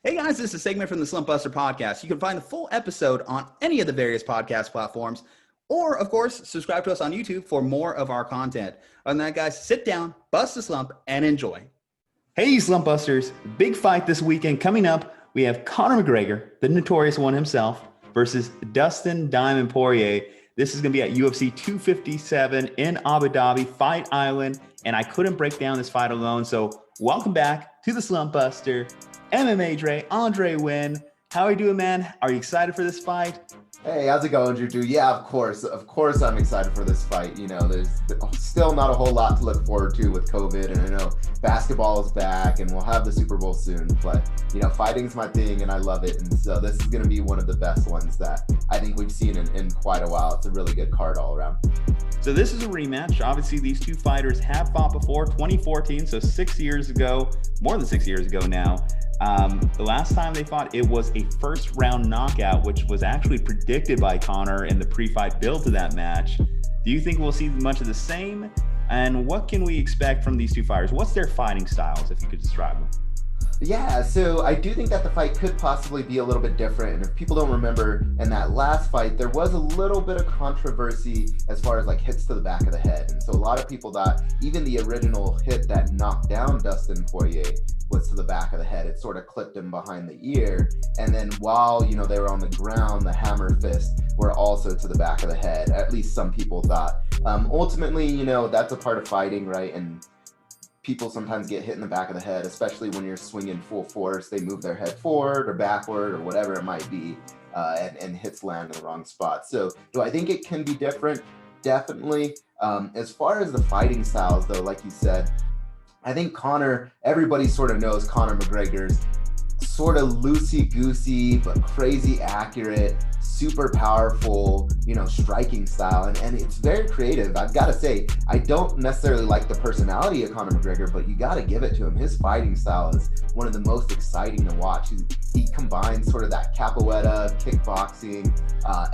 Hey guys, this is a segment from the Slumpbuster podcast. You can find the full episode on any of the various podcast platforms, or of course, subscribe to us on YouTube for more of our content. Other than that, guys, sit down, bust a slump, and enjoy. Hey, Slumpbusters! Big fight this weekend coming up. We have Conor McGregor, the Notorious One himself, versus Dustin Diamond Poirier. This is going to be at UFC 257 in Abu Dhabi, Fight Island, and I couldn't break down this fight alone. So welcome back to the Slumpbuster. MMA Dre, Aundre Huynh. How are you doing, man? Are you excited for this fight? Hey, how's it going, Juju? Yeah, of course I'm excited for this fight. You know, there's still not a whole lot to look forward to with COVID, and I know basketball is back and we'll have the Super Bowl soon, but you know, fighting's my thing and I love it. And so this is going to be one of the best ones that I think we've seen in quite a while. It's a really good card all around. So this is a rematch. Obviously, these two fighters have fought before, 2014, so 6 years ago, more than 6 years ago now. The last time they fought, it was a first round knockout, which was actually predicted by Conor in the pre-fight build to that match. Do you think we'll see much of the same? And what can we expect from these two fighters? What's their fighting styles, if you could describe them? Yeah, so I do think that the fight could possibly be a little bit different. And if people don't remember, in that last fight, there was a little bit of controversy as far as like hits to the back of the head. And so a lot of people thought even the original hit that knocked down Dustin Poirier was to the back of the head. It sort of clipped him behind the ear. And then while, you know, they were on the ground, the hammer fist were also to the back of the head. At least some people thought. Ultimately, you know, that's a part of fighting, right? And people sometimes get hit in the back of the head, especially when you're swinging full force. They move their head forward or backward or whatever it might be, and hits land in the wrong spot. So do I think it can be different? Definitely. As far as the fighting styles, though, like you said, I think Conor, everybody sort of knows Conor McGregor's sort of loosey-goosey but crazy accurate, super powerful, you know, striking style, and it's very creative. I've got to say, I don't necessarily like the personality of Conor McGregor, but you got to give it to him. His fighting style is one of the most exciting to watch. He combines sort of that capoeira, kickboxing,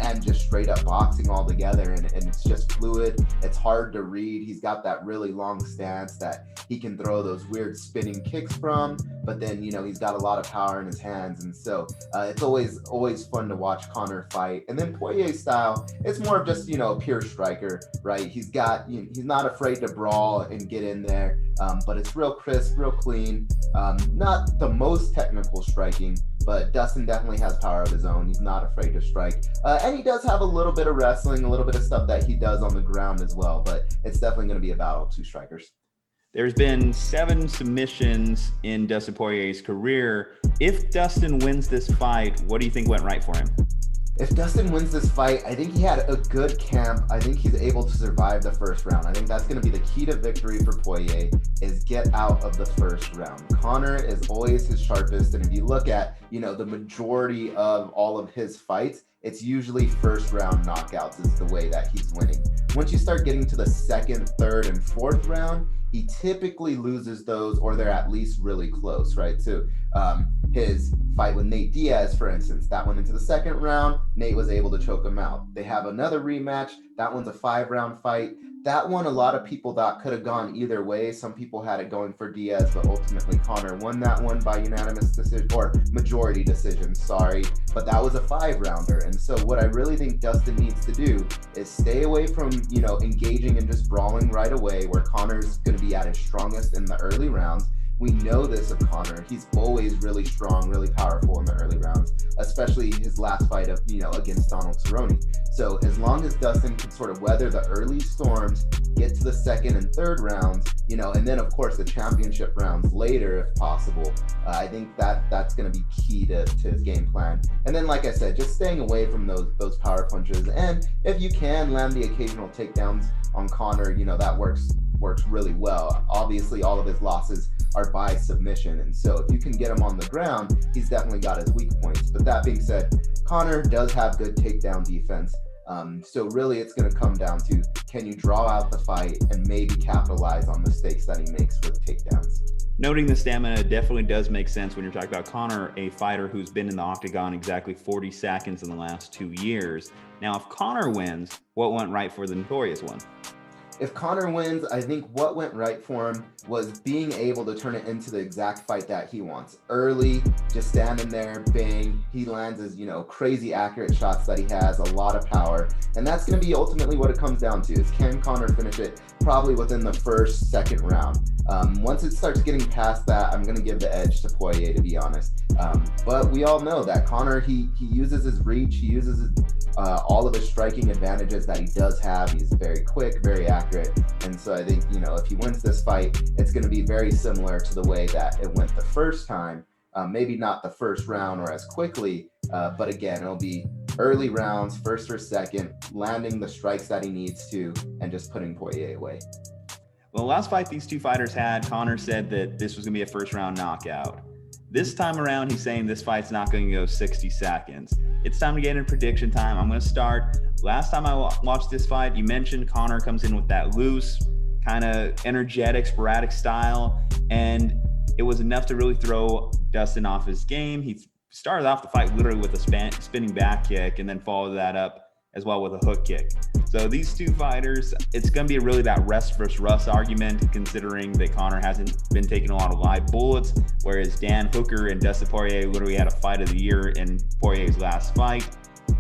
and just straight up boxing all together, and it's just fluid. It's hard to read. He's got that really long stance that he can throw those weird spinning kicks from, but then, you know, he's got a lot of power in his hands, and so it's always fun to watch Conor fight. And then Poirier's style, it's more of just, you know, a pure striker, right? He's not afraid to brawl and get in there, but it's real crisp, real clean. Not the most technical striking, but Dustin definitely has power of his own. He's not afraid to strike. And he does have a little bit of wrestling, a little bit of stuff that he does on the ground as well, but it's definitely going to be a battle of two strikers. There's been 7 submissions in Dustin Poirier's career. If Dustin wins this fight, what do you think went right for him? If Dustin wins this fight, I think he had a good camp. I think he's able to survive the first round. I think that's going to be the key to victory for Poirier, is get out of the first round. Conor is always his sharpest, and if you look at, you know, the majority of all of his fights, it's usually first round knockouts is the way that he's winning. Once you start getting to the second, third, and fourth round, he typically loses those, or they're at least really close, right? So his fight with Nate Diaz, for instance, that went into the second round. Nate was able to choke him out. They have another rematch. That one's a 5-round fight. That one, a lot of people thought could have gone either way. Some people had it going for Diaz, but ultimately Conor won that one by unanimous decision, or majority decision, sorry. But that was a 5-rounder. And so what I really think Dustin needs to do is stay away from, you know, engaging and just brawling right away, where Conor's going to be at his strongest in the early rounds. We know this of Conor. He's always really strong, really powerful in the early rounds, especially his last fight of, you know, against Donald Cerrone. So as long as Dustin can sort of weather the early storms, get to the second and third rounds, you know, and then of course the championship rounds later if possible, I think that's going to be key to his game plan. And then, like I said, just staying away from those power punches, and if you can land the occasional takedowns on Conor, you know, that works really well. Obviously, all of his losses are by submission, and so if you can get him on the ground, he's definitely got his weak points. But that being said, Conor does have good takedown defense. So really it's going to come down to, can you draw out the fight and maybe capitalize on mistakes that he makes with takedowns? Noting the stamina definitely does make sense when you're talking about Conor, a fighter who's been in the octagon exactly 40 seconds in the last 2 years. Now, if Conor wins, what went right for the Notorious One? if Conor wins, I think what went right for him was being able to turn it into the exact fight that he wants. Early, just standing there, bang, he lands his, crazy accurate shots that he has, a lot of power. And that's going to be ultimately what it comes down to, is can Conor finish it probably within the first, second round. Once it starts getting past that, I'm going to give the edge to Poirier, to be honest. But we all know that Conor, he uses his reach, he uses all of his striking advantages that he does have. He's very quick, very accurate. And so I think, if he wins this fight, it's going to be very similar to the way that it went the first time. Maybe not the first round or as quickly, but again, it'll be early rounds, first or second, landing the strikes that he needs to, and just putting Poirier away. Well, the last fight these two fighters had, Conor said that this was going to be a first-round knockout. This time around, he's saying this fight's not going to go 60 seconds. It's time to get in prediction time. I'm going to start. Last time I watched this fight, you mentioned Conor comes in with that loose, kind of energetic, sporadic style, and it was enough to really throw Dustin off his game. He started off the fight literally with a spinning back kick and then followed that up as well with a hook kick. So these two fighters, it's going to be really that rest versus rust argument, considering that Conor hasn't been taking a lot of live bullets, whereas Dan Hooker and Dustin Poirier literally had a fight of the year in Poirier's last fight.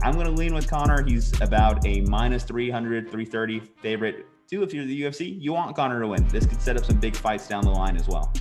I'm going to lean with Conor. He's about a minus 300, 330 favorite too. If you're the UFC, you want Conor to win. This could set up some big fights down the line as well.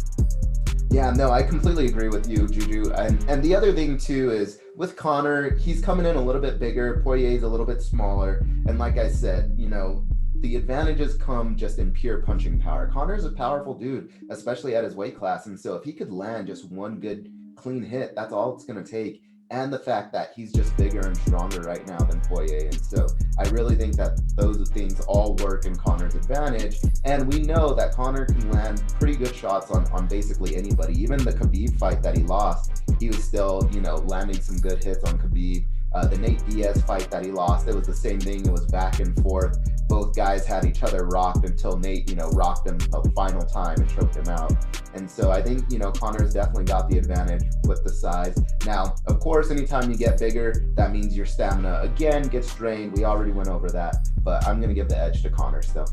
Yeah, no, I completely agree with you, Juju. And the other thing too is with Conor, he's coming in a little bit bigger. Poirier's a little bit smaller. And like I said, the advantages come just in pure punching power. Conor's a powerful dude, especially at his weight class. And so if he could land just one good clean hit, that's all it's going to take. And the fact that he's just bigger and stronger right now than Poirier. And so I really think that those things all work in Conor's advantage. And we know that Conor can land pretty good shots on basically anybody. Even the Khabib fight that he lost, he was still, landing some good hits on Khabib. The Nate Diaz fight that he lost, it was the same thing. It was back and forth. Both guys had each other rocked until Nate, rocked him the final time and choked him out. And so I think, Conor's definitely got the advantage with the size. Now, of course, anytime you get bigger, that means your stamina again gets drained. We already went over that, but I'm going to give the edge to Conor still.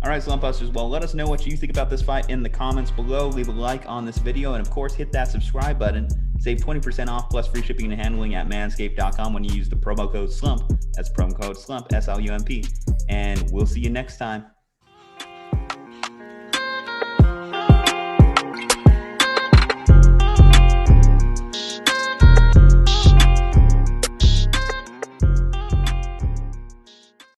All right, Slumpbusters. Well, let us know what you think about this fight in the comments below. Leave a like on this video, and of course, hit that subscribe button. Save 20% off plus free shipping and handling at manscaped.com when you use the promo code SLUMP. That's promo code SLUMP, SLUMP. And we'll see you next time.